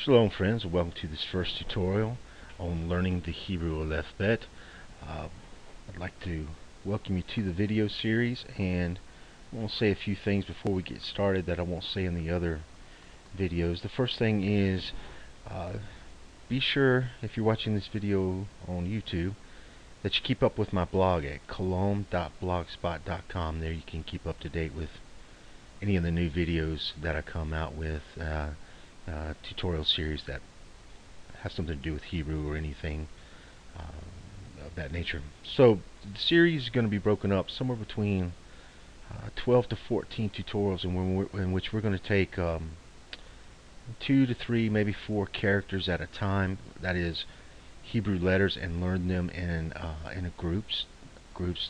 Shalom friends, and welcome to this first tutorial on learning the Hebrew Alef-Bet. I'd like to welcome you to the video series, and I want to say a few things before we get started that I won't say in the other videos. The first thing is, be sure if you're watching this video on YouTube that you keep up with my blog at colom.blogspot.com. There you can keep up to date with any of the new videos that I come out with, tutorial series that has something to do with Hebrew or anything of that nature. So the series is going to be broken up somewhere between 12 to 14 tutorials in which we're going to take 2 to 3, maybe 4 characters at a time, that is Hebrew letters, and learn them in groups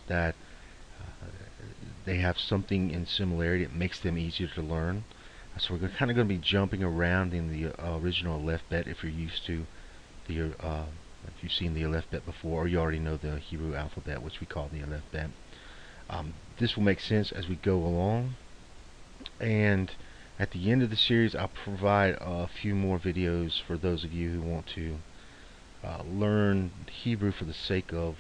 that they have something in similarity that makes them easier to learn. So we're kind of going to be jumping around in the original Alef-Bet. If you're used to the, if you've seen the Alef-Bet before, or you already know the Hebrew alphabet, which we call the Alef-Bet. This will make sense as we go along, and at the end of the series I'll provide a few more videos for those of you who want to learn Hebrew for the sake of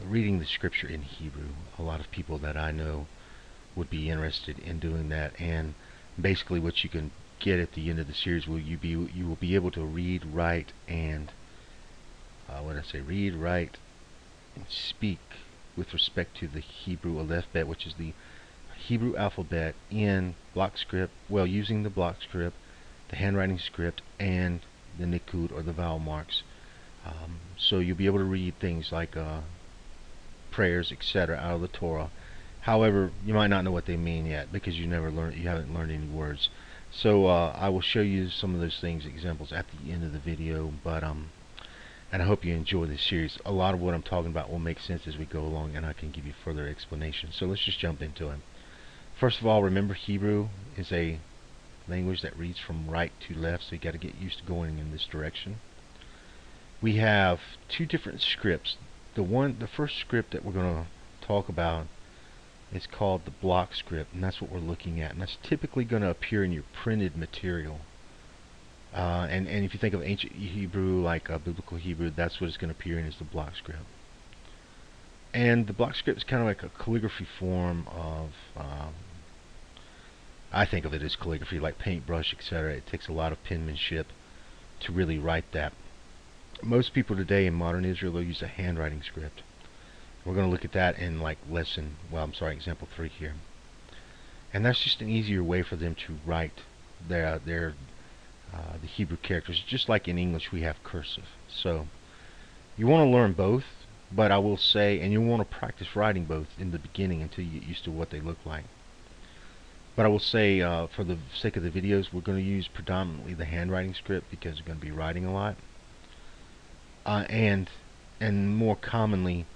reading the scripture in Hebrew. A lot of people that I know would be interested in doing that, and basically what you can get at the end of the series you will be able to read, write, and read, write, and speak with respect to the Hebrew Alef-Bet, which is the Hebrew alphabet in block script, using the block script, the handwriting script, and the nikud, or the vowel marks. So you'll be able to read things like prayers, etc., out of the Torah. However, you might not know what they mean yet because you haven't learned any words. So I will show you some of those things, examples, at the end of the video. But and I hope you enjoy this series. A lot of what I'm talking about will make sense as we go along, and I can give you further explanation. So let's just jump into it. First of all, remember Hebrew is a language that reads from right to left, so you got to get used to going in this direction. We have 2 different scripts. The first script that we're going to talk about is called the block script, and that's what we're looking at, and that's typically going to appear in your printed material. And if you think of ancient Hebrew, like biblical Hebrew, that's what it's going to appear in, is the block script. And the block script is kind of like a calligraphy form of, I think of it as calligraphy, like paintbrush, etc. It takes a lot of penmanship to really write that. Most people today in modern Israel, they'll use a handwriting script. We're going to look at that in example 3 here. And that's just an easier way for them to write the Hebrew characters, just like in English we have cursive. So you want to learn both, but I will say, and you want to practice writing both in the beginning until you get used to what they look like. But I will say, for the sake of the videos, we're going to use predominantly the handwriting script because we're going to be writing a lot. And more commonly,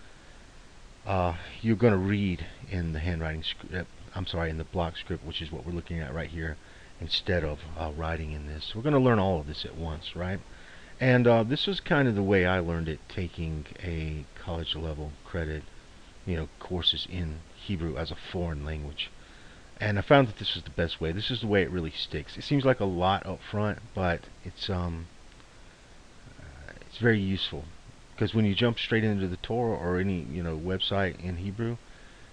you're going to read in the handwriting script, in the block script, which is what we're looking at right here, instead of writing in this. We're going to learn all of this at once, right? And this was kind of the way I learned it, taking a college level credit, courses in Hebrew as a foreign language. And I found that this was the best way. This is the way it really sticks. It seems like a lot up front, but it's very useful. Because when you jump straight into the Torah or any website in Hebrew,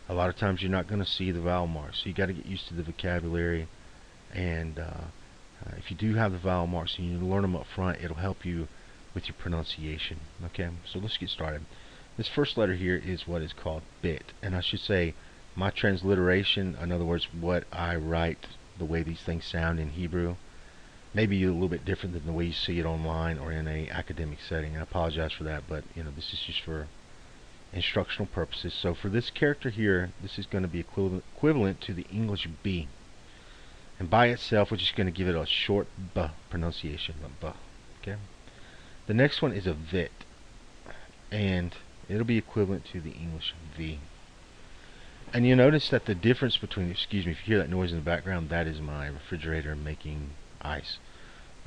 a lot of times you're not going to see the vowel marks. So you got to get used to the vocabulary, and if you do have the vowel marks and you learn them up front, it'll help you with your pronunciation. Okay, so let's get started. This first letter here is what is called bet, and I should say my transliteration, in other words, what I write, the way these things sound in Hebrew, maybe a little bit different than the way you see it online or in a academic setting. I apologize for that, but this is just for instructional purposes. So for this character here, this is going to be equivalent to the English B, and by itself we're just going to give it a short B pronunciation, B. Okay. The next one is a vet, and it'll be equivalent to the English V. And you notice that the difference between, excuse me if you hear that noise in the background, that is my refrigerator making ice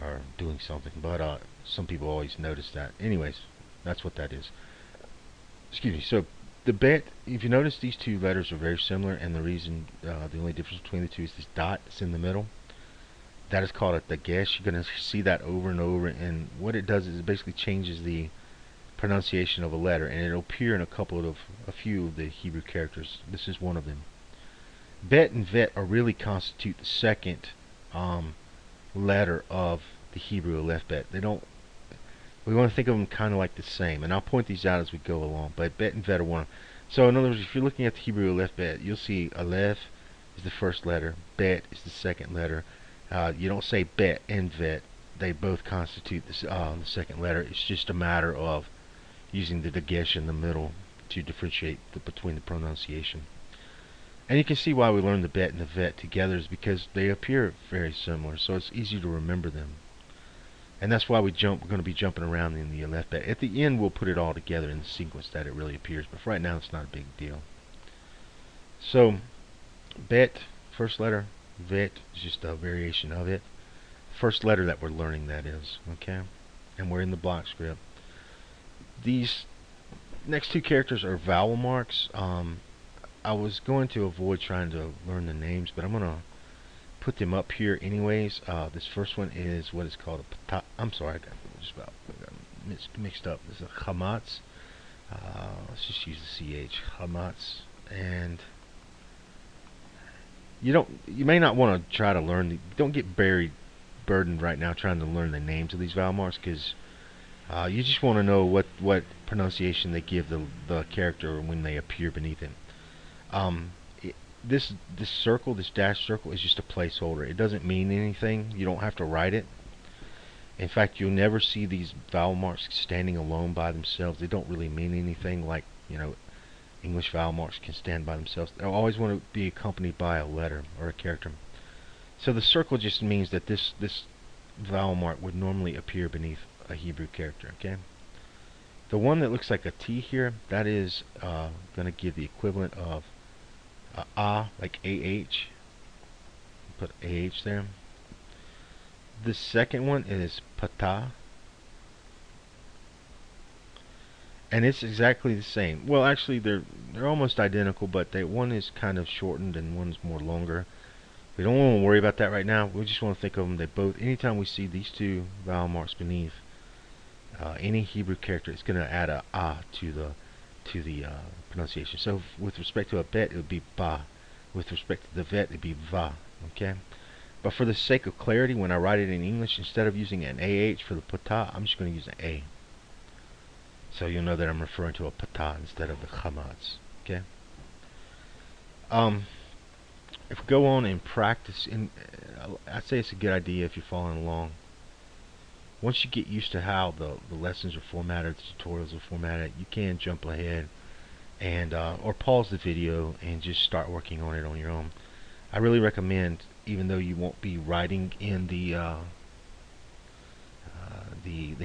or doing something, but some people always notice that. Anyways, that's what that is. Excuse me. So the bet, if you notice, these 2 letters are very similar, and the reason, the only difference between the 2 is this dot that's in the middle. That is called a dagesh. You're going to see that over and over, and what it does is it basically changes the pronunciation of a letter, and it'll appear in a few of the Hebrew characters. This is one of them. Bet and vet are really constitute the second letter of the Hebrew Alef-Bet. They don't. We want to think of them kind of like the same, and I'll point these out as we go along. But bet and vet are one. So in other words, if you're looking at the Hebrew Alef-Bet, you'll see Aleph is the first letter, bet is the second letter. You don't say bet and vet; they both constitute the second letter. It's just a matter of using the dagesh in the middle to differentiate between the pronunciation. And you can see why we learn the bet and the vet together is because they appear very similar, so it's easy to remember them. And that's why we're going to be jumping around in the Alef-Bet. At the end, we'll put it all together in the sequence that it really appears, but for right now, it's not a big deal. So, bet, first letter, vet is just a variation of it. First letter that we're learning, that is, okay? And we're in the block script. These next two characters are vowel marks. I was going to avoid trying to learn the names, but I'm going to put them up here anyways. This first one is what is called a pata. I'm sorry, I got mixed up. This is a chamatz. Let's just use the ch, chamatz. And you may not want to try to learn. Don't get burdened right now trying to learn the names of these vowel marks, because you just want to know what pronunciation they give the character when they appear beneath it. This circle, this dash circle, is just a placeholder. It doesn't mean anything. You don't have to write it. In fact, you'll never see these vowel marks standing alone by themselves. They don't really mean anything like, English vowel marks can stand by themselves. They'll always want to be accompanied by a letter or a character. So the circle just means that this vowel mark would normally appear beneath a Hebrew character, okay? The one that looks like a T here, that is going to give the equivalent of like AH. Put AH there. The second one is pata. And it's exactly the same. Well, actually, they're almost identical, but one is kind of shortened and one's more longer. We don't want to worry about that right now. We just want to think of them. They both. Anytime we see these two vowel marks beneath any Hebrew character, it's going to add a to the pronunciation. So with respect to a bet, it would be ba. With respect to the vet, it would be va. Okay. But for the sake of clarity, when I write it in English, instead of using an AH for the pata, I'm just going to use an A. So you'll know that I'm referring to a pata instead of the chamatz. Okay. If we go on and practice, I'd say it's a good idea if you're following along. Once you get used to how the lessons are formatted, the tutorials are formatted, you can jump ahead and or pause the video and just start working on it on your own. I really recommend, even though you won't be writing in the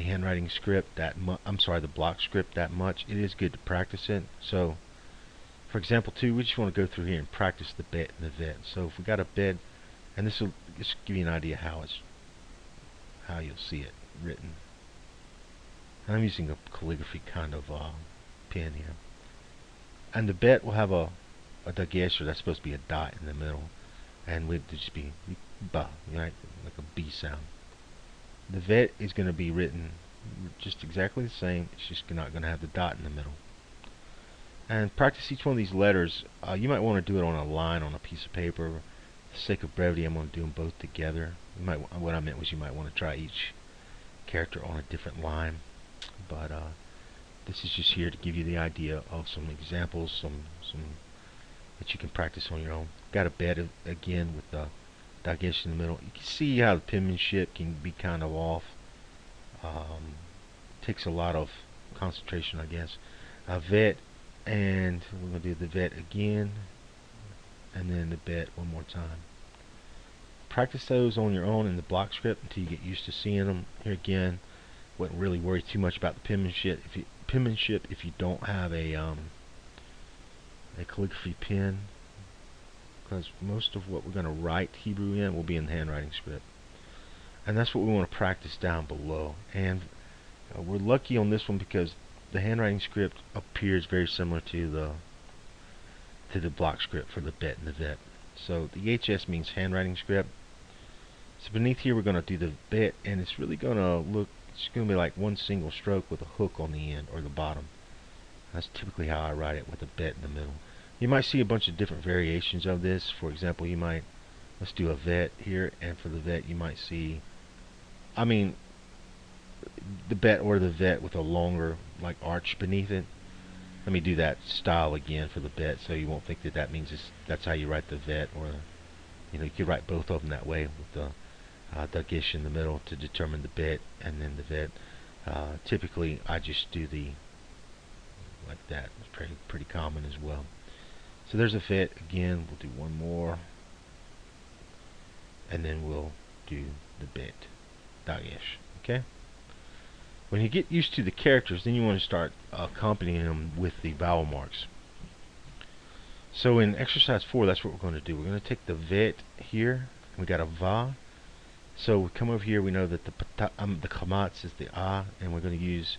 handwriting script the block script that much, it is good to practice it. So, for example, too, we just want to go through here and practice the bet and the vet. So if we got a bet, and this will just give you an idea how you'll see it written. And I'm using a calligraphy kind of pen here. And the bet will have a dagesh, or that's supposed to be a dot in the middle, and would just be ba, right, like a B sound. The vet is going to be written just exactly the same. It's just not going to have the dot in the middle. And practice each one of these letters. You might want to do it on a line on a piece of paper. For the sake of brevity, I'm going to do them both together. What I meant was you might want to try each character on a different line. But this is just here to give you the idea of some examples, some that you can practice on your own. Got a bet again with the dagesh in the middle. You can see how the penmanship can be kind of off. Takes a lot of concentration, I guess. Vet, and we're going to do the vet again, and then the bet one more time. Practice those on your own in the block script until you get used to seeing them. Here again, wouldn't really worry too much about the penmanship. If you don't have a calligraphy pen, because most of what we're going to write Hebrew in will be in the handwriting script, and that's what we want to practice down below. And we're lucky on this one because the handwriting script appears very similar to the block script for the bet and the vet. So the HS means handwriting script, So beneath here we're going to do the bet, and it's really going to look, it's going to be like one single stroke with a hook on the end or the bottom. That's typically how I write it, with a bet in the middle. You might see a bunch of different variations of this. For example, you might, let's do a vet here, and for the vet you might see, I mean, the bet or the vet with a longer like arch beneath it. Let me do that style again for the bet, so you won't think that that means that's how you write the vet. Or you could write both of them that way, with the dagish in the middle to determine the bet, and then the vet. Typically I just do the like that. It's pretty common as well. So there's a vet again. We'll do one more, and then we'll do the bet dagish. Okay. When you get used to the characters, then you want to start accompanying them with the vowel marks. So in exercise 4, that's what we're going to do. We're going to take the vet here. We got a va. So we come over here. We know that the khamats is the a, and we're going to use.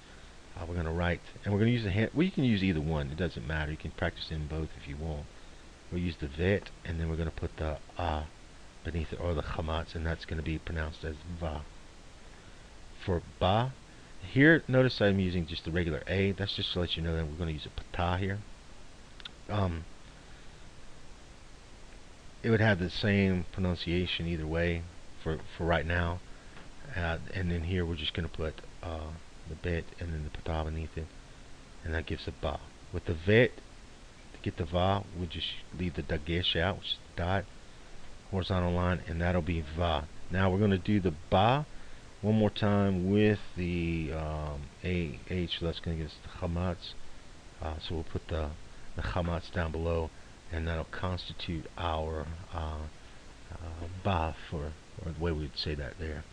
We're going to write, and we're going to use the hand. Well, you can use either one. It doesn't matter. You can practice in both if you want. We'll use the vet, and then we're going to put the a beneath it, or the khamats, and that's going to be pronounced as va. For ba. Here, notice I'm using just the regular A. That's just to let you know that we're going to use a patah here. It would have the same pronunciation either way for right now. And then here we're just going to put the bet and then the patah beneath it. And that gives a ba. With the vet, to get the va, we'll just leave the dagesh out, which is the dot, horizontal line, and that'll be va. Now we're going to do the ba one more time with the AH, so that's going to give us the khamats. So we'll put the khamats down below, and that'll constitute our ba, or the way we'd say that there.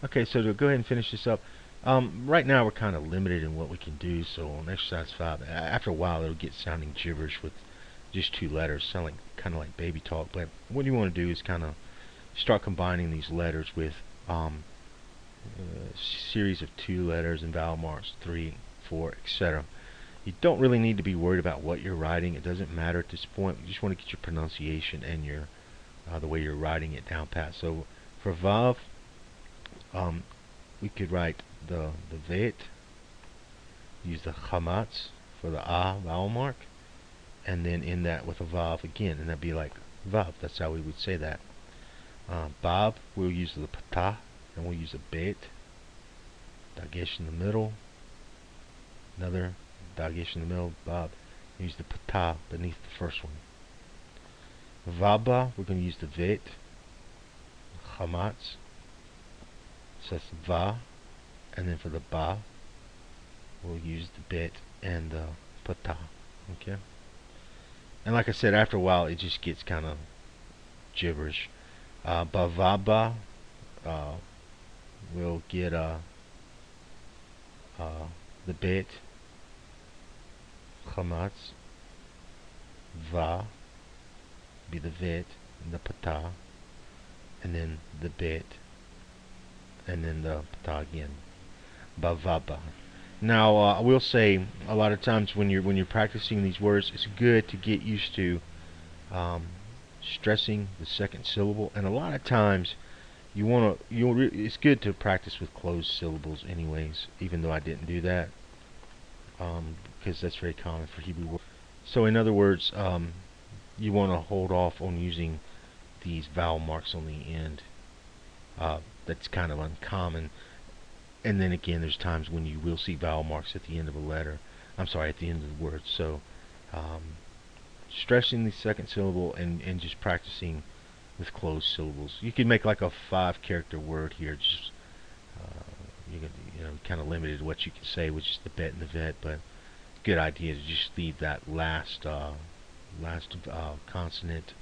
Okay, so to go ahead and finish this up, right now we're kind of limited in what we can do, so on exercise 5, after a while it'll get sounding gibberish with just 2 letters, sound like kind of like baby talk. But what you want to do is kind of start combining these letters with series of 2 letters and vowel marks, 3, 4, etc. You don't really need to be worried about what you're writing. It doesn't matter at this point. You just want to get your pronunciation and your the way you're writing it down pat. So for vav, we could write the vet, use the khamats for the a vowel mark, and then in that with a vav again, and that'd be like vav. That's how we would say that. Bab, we'll use the patah, and we'll use a bet, dagesh in the middle, another dagesh in the middle, bab. Use the patah beneath the first one. Vaba, we're going to use the vet, khamats, so that's va, and then for the ba, we'll use the bet and the patah. Okay. And like I said, after a while, it just gets kind of gibberish. Bavaba, we'll get the bet, khamats, va, be the vet, and the patah, and then the bet, and then the patah again. Bavaba. Now, I will say, a lot of times when you're practicing these words, it's good to get used to stressing the second syllable, and a lot of times it's good to practice with closed syllables anyways, even though I didn't do that, because that's very common for Hebrew words. So in other words, you want to hold off on using these vowel marks on the end. That's kind of uncommon. And then again, there's times when you will see vowel marks at the end of a letter. I'm sorry, at the end of the word. So stressing the second syllable and just practicing with closed syllables. You can make like a 5-character word here. Just you know, kind of limited what you can say, which is the bet and the vet. But good idea to just leave that last consonant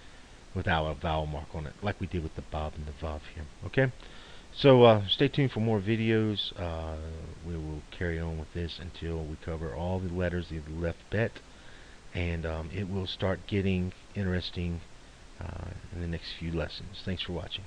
without a vowel mark on it, like we did with the bob and the vav here. Okay. So stay tuned for more videos. We will carry on with this until we cover all the letters of the Alef-Bet, and it will start getting interesting in the next few lessons. Thanks for watching.